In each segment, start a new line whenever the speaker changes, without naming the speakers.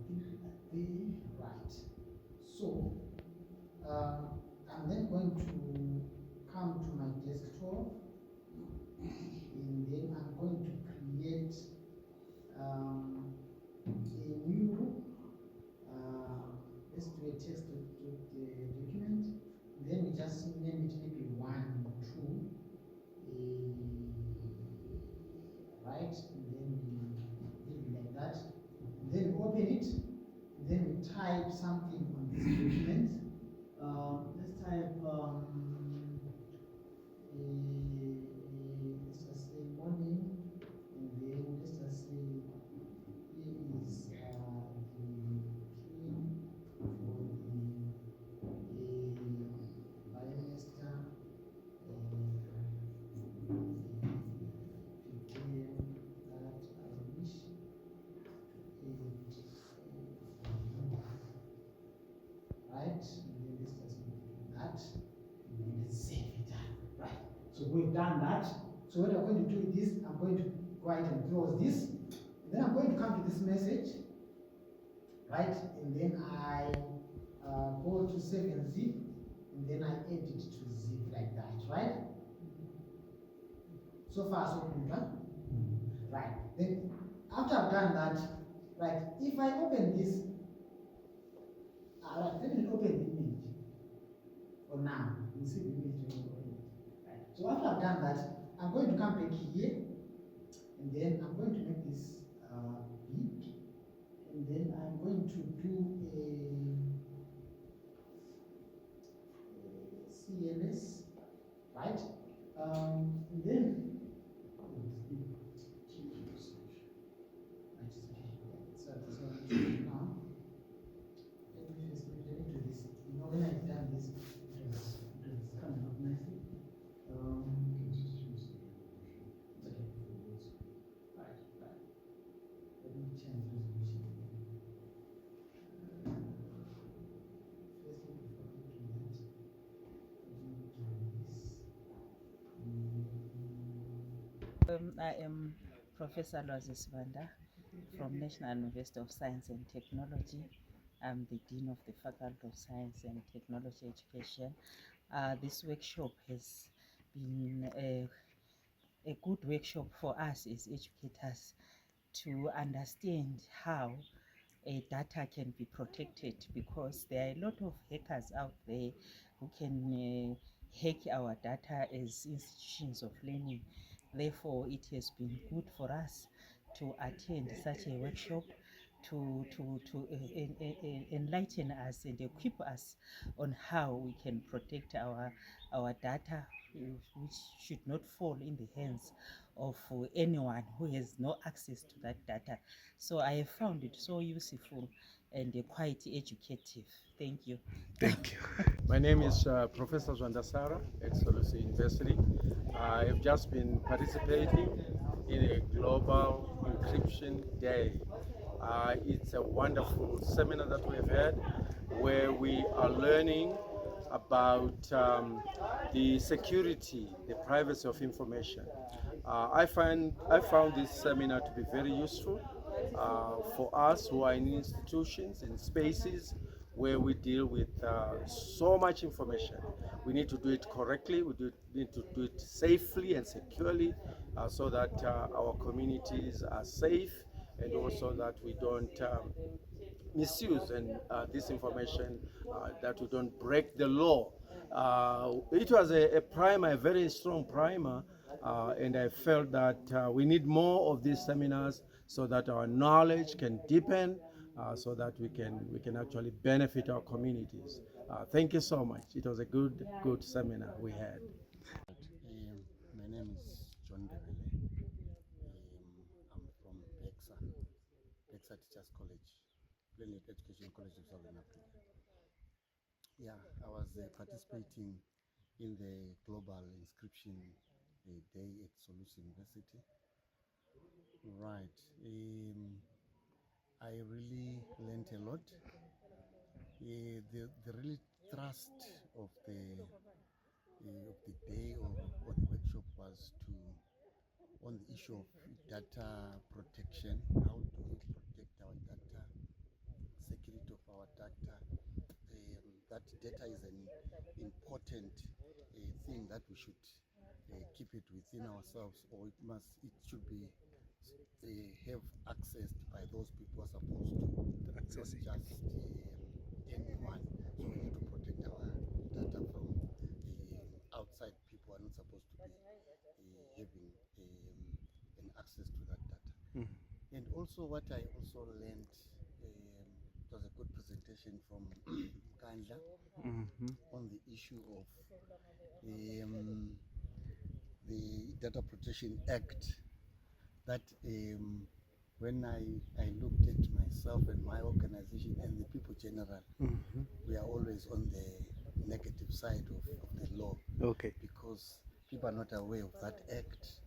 think that they right. So I'm then going to come to my desktop, and then I'm going to create a new, let's do a text document. Then we just name it maybe 1, 2, right? And then we leave it like that. And then we open it. And then we type something on this document. Let's type, let's just say morning, and then let's just say here is the pin for the biomaster PKM that I wish right? And then let's just do that, and then let's save it. Right. So we've done that. So what I'm going to do is I'm going to go ahead and close this. And then I'm going to come to this message, right? And then I go to save and zip, and then I edit it to zip like that, right? So far, so good, huh? Right. Then after I've done that, right, if I open this, let me open the image for now. You see the image when you open it. Right. So after I've done that, I'm going to come back here, and then I'm going to make this big, and then I'm going to do a CLS, right? And then now, let me first do this. You know, when I've done this, it was coming up nicely. Right. Let me change resolution. Firstly, before I do that, let me do this.
I am Professor Lozis Vanda from National University of Science and Technology. I'm the Dean of the Faculty of Science and Technology Education. This workshop has been a good workshop for us as educators to understand how data can be protected, because there are a lot of hackers out there who can hack our data as institutions of learning. Therefore, it has been good for us to attend such a workshop to enlighten us and equip us on how we can protect our data, which should not fall in the hands of anyone who has no access to that data. So I have found it so useful and quite educative. Thank you.
Thank you.
My name is Professor Zwandasara at Solusi University. I have just been participating in a global encryption day. It's a wonderful seminar that we have had where we are learning about the security, the privacy of information. I found this seminar to be very useful for us who are in institutions, in spaces where we deal with so much information. We need to do it correctly, need to do it safely and securely so that our communities are safe, and also that we don't misuse and this information, that we don't break the law. It was a primer, a very strong primer, and I felt that we need more of these seminars so that our knowledge can deepen, so that we can actually benefit our communities. Thank you so much. It was a good seminar we had.
My name is John Devele. I'm from PEXA Teachers College, Planet Education College of Southern Africa. Yeah, I was participating in the global inscription day at Solusi University. Right. I really learned a lot. The really thrust of the day or the workshop was on the issue of data protection. How do we protect our data important thing that we should keep it within ourselves, or it should be have accessed by those people who are supposed to access it. Not just anyone. So we need to protect our data from outside people who are not supposed to be having an access to that data. And also what I also learned, it was a good presentation from Kandla on the issue of the Data Protection Act, that when I looked at myself and my organization and the people general, we are always on the negative side of the law.
Okay.
Because people are not aware of that act.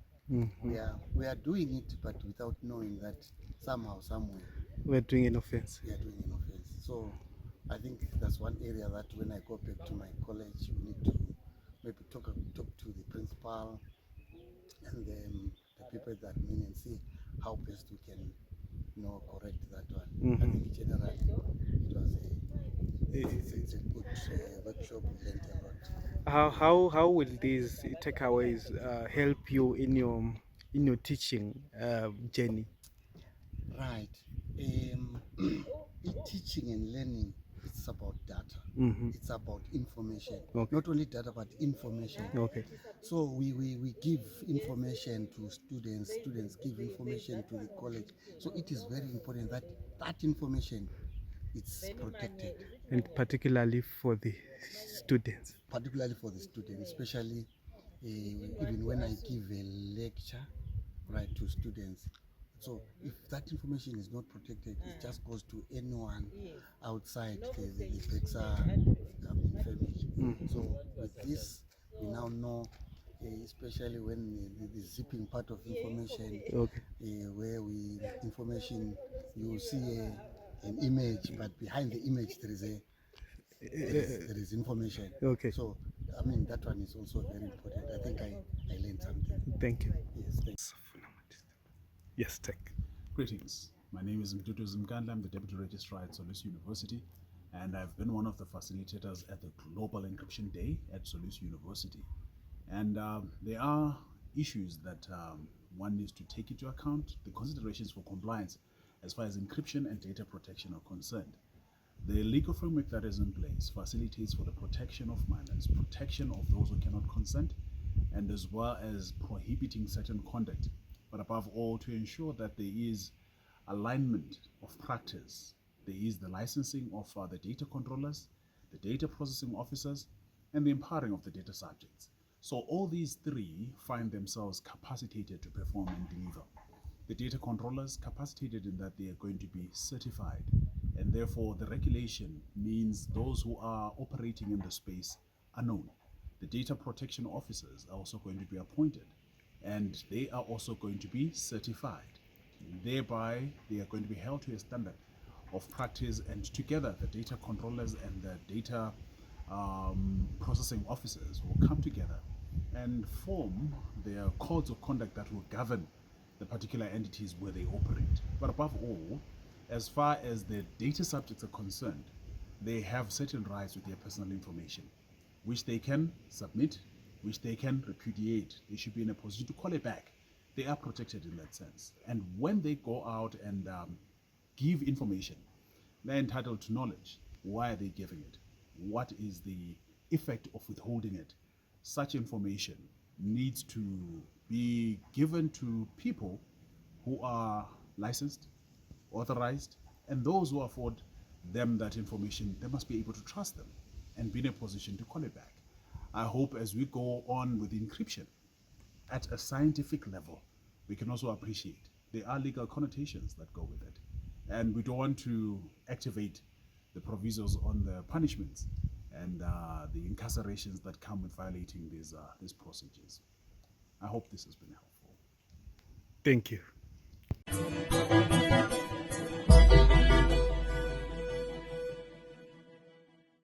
We are doing it, but without knowing that somehow, somewhere,
We're doing an offense.
we are doing an offense. So I think that's one area that when I go back to my college, we need to maybe talk to the principal and then the people that mean, and see how best we can correct that one. I think generally it was it's a good workshop. We learned a lot.
How will these takeaways help you in your teaching journey?
Right. Teaching and learning, it's about data. It's about information.
Okay.
Not only data, but information.
Okay.
So we give information to students. Students give information to the college. So it is very important that that information it's protected.
And particularly for the students.
Particularly for the students, especially even when I give a lecture, right, to students. So if that information is not protected, it just goes to anyone outside the PEXA family. So with this, we now know, especially when the zipping part of information,
Okay.
where information, you see an image, but behind the image there is information.
Okay.
So I mean that one is also very important. I think I learned something.
Thank you.
Yes, thank you.
Yes, tech.
Greetings. My name is Mdudu Zimkandla. I'm the Deputy Registrar at Solusi University, and I've been one of the facilitators at the Global Encryption Day at Solusi University. And there are issues that one needs to take into account, the considerations for compliance as far as encryption and data protection are concerned. The legal framework that is in place facilitates for the protection of minors, protection of those who cannot consent, and as well as prohibiting certain conduct, but above all to ensure that there is alignment of practice. There is the licensing of the data controllers, the data processing officers, and the empowering of the data subjects. So all these three find themselves capacitated to perform and deliver. The data controllers capacitated in that they are going to be certified, and therefore the regulation means those who are operating in the space are known. The data protection officers are also going to be appointed, and they are also going to be certified. Thereby, they are going to be held to a standard of practice, and together the data controllers and the data processing officers will come together and form their codes of conduct that will govern the particular entities where they operate. But above all, as far as the data subjects are concerned, they have certain rights with their personal information, which they can submit, which they can repudiate. They should be in a position to call it back. They are protected in that sense. And when they go out and give information, they're entitled to knowledge. Why are they giving it? What is the effect of withholding it? Such information needs to be given to people who are licensed, authorized, and those who afford them that information, they must be able to trust them and be in a position to call it back. I hope as we go on with encryption at a scientific level, we can also appreciate there are legal connotations that go with it. And we don't want to activate the provisos on the punishments and the incarcerations that come with violating these procedures. I hope this has been helpful.
Thank you.